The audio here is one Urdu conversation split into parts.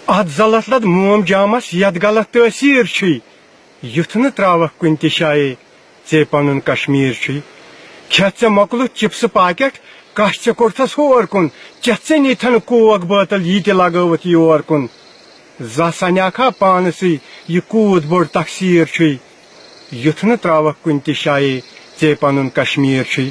ات زلت لد موم جامس یت غلط تاثیر چھ یتھ نہ تراوک کن تہ جائے ژے پنن کشمیر چھ کھیت ژے مۄکلُتھ چپس پاکیٹ کش ژے کوٚڑتھس ہور کُن چتھ ژے نیتھن کوک بٲتل یہِ تہِ لگٲوِتھ یور کُن زانٛہہ سنیاکھا پانسٕے یہِ کوٗت بوٚڑ تقسیٖر چھُے یُتھ نہٕ تراوکھ کُنہِ تہِ جایے ژے پنُن کشمیر چھُے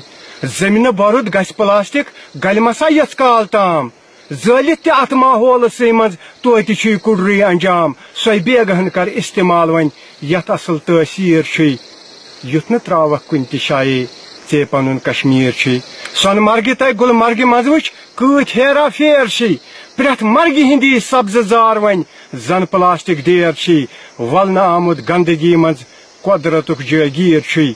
زمینہ بۄرُد گژھِ پلاسٹک گلہِ مسا یژھ کال تام زٲلِتھ تہِ اتھ ماحولسٕے منٛز توتہِ چھُے کُڑرٕے انجام سۄے بیگہن کر استعمال وۄنۍ یتھ اصل تٲثیٖر چھُے یُتھ نہٕ تراوکھ کُنہِ تہِ جایے ژے پنُن کشمیر چھُے سۄنہٕ مرگہِ تہٕ گُلمرگہِ منٛز وٕچھ کۭتۍ ہیرا پھیر چھِ پرٛٮ۪تھ مرگہِ ہِنٛدی سبزٕ زار وۄنۍ زن پلاسٹک ڈیر چھِ ولنہٕ آمُت گندگی منٛز قۄدرتُک جٲگیٖر چھُے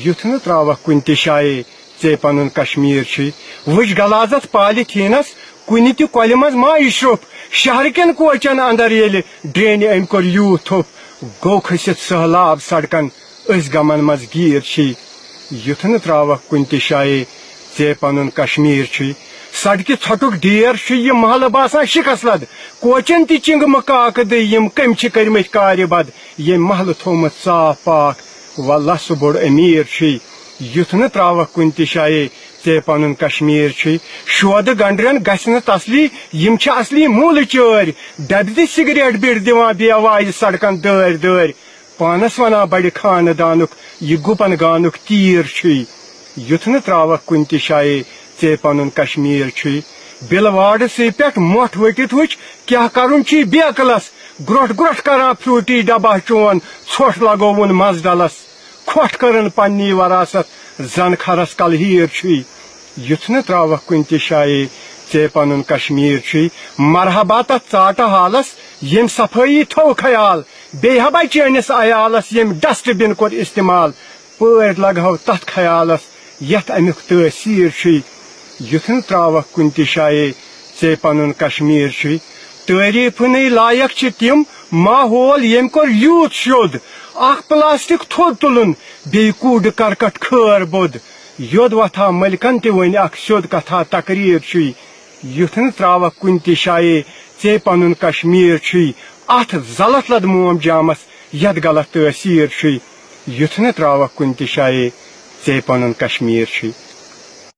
یُتھ نہٕ تراوکھ کُنہِ تہِ جایے ژے پنُن کشمیر چھُے وٕچھ غلازت پالِتھیٖنس کُنہِ تہِ کۄلہِ منٛز ما یہِ شرٛوٚپ شہرٕ کٮ۪ن کوچن اندر ییٚلہِ ڈرٛینہِ أمۍ کوٚر یوٗت تھوٚپ گوٚو کھٔسِتھ سہلاب سڑکن أسۍ گمن منٛز گیٖر چھِ یُتھ نہٕ تراوکھ کُنہِ تہِ جایے ژے پنُن کشمیر چھُے سڑکہِ ژھۄٹُک ڈیر چھُ یہِ محلہٕ باسان شِکس لد کوچن تہِ چنگمہٕ کاکہٕ دٕے یِم کٔمۍ چھِ کٔرمٕتۍ کارِ بد ییٚمۍ محلہٕ تھوٚومُت صاف پاک واللہ سُہ بوٚڑ أمیٖر چھُے یُتھ نہٕ تراوکھ کُنہِ تہِ جایے ژے پنُن کشمیر چھُے شودٕ گنڈرٮ۪ن گژھِ نہٕ تسلی یِم چھِ اصلی موٗلہٕ چٲرۍ ڈبہِ تہٕ سگریٹ بِڑ دِوان بیواجہِ سڑکن دٲرۍ دٲرۍ پانس ونان بڑِ خاندانُک یہِ گُپن گانُک تیٖر چھُے یُتھ نہٕ تراوکھ کُنہِ تہِ جایے ژے پنُن کشمیر چھُے بِلہٕ واڑسٕے پٮ۪ٹھ مۄٹھ ؤٹِتھ وٕچھ کیٛاہ کرُن چھُے بیکلس گرٛوٚٹھ گرٛوٚٹھ کران فروٗٹی ڈبہ چون ژھۄٹھ لگووُن مز ڈلس کھۄٹھ کٔرٕن پننی وراثت زن کھرس کلہیٖر چھُے یُتھ نہٕ تراوکھ کُنہِ تہِ جایے ژے پنُن کشمیر چھُے مرحبا تتھ ژاٹہٕ حالس ییٚمۍ صفٲیی تھوٚو خیال بیٚیہِ ہبا چٲنِس عیالس ییٚمۍ ڈسٹ بِن کوٚر استعمال پٲرۍ لگہو تتھ خیالس یتھ امیُک تٲثیٖر چھُے یُتھ نہٕ تراوکھ کُنہِ تہِ جایے ژے پنُن کشمیر چھُے تعریٖفنٕے لایق چھِ تِم ماحول ییٚمۍ کوٚر یوٗت شوٚد اکھ پلاسٹک تھوٚد تُلُن بیٚیہِ کوٗڈٕ کرکٹ خٲر بوٚد یوٚد وتھا مٔلکن تہِ وۄنۍ اکھ سیوٚد کتھا تقریٖر چھُے یُتھ نہٕ تراوکھ کُنہِ تہِ جایے ژے پنُن کشمیر چھُے اتھ زلت لد موم جامس یتھ غلط تٲثیٖر چھُے یُتھ نہٕ تراوکھ کُنہِ تہِ جایے ژے پنُن کشمیر چھُے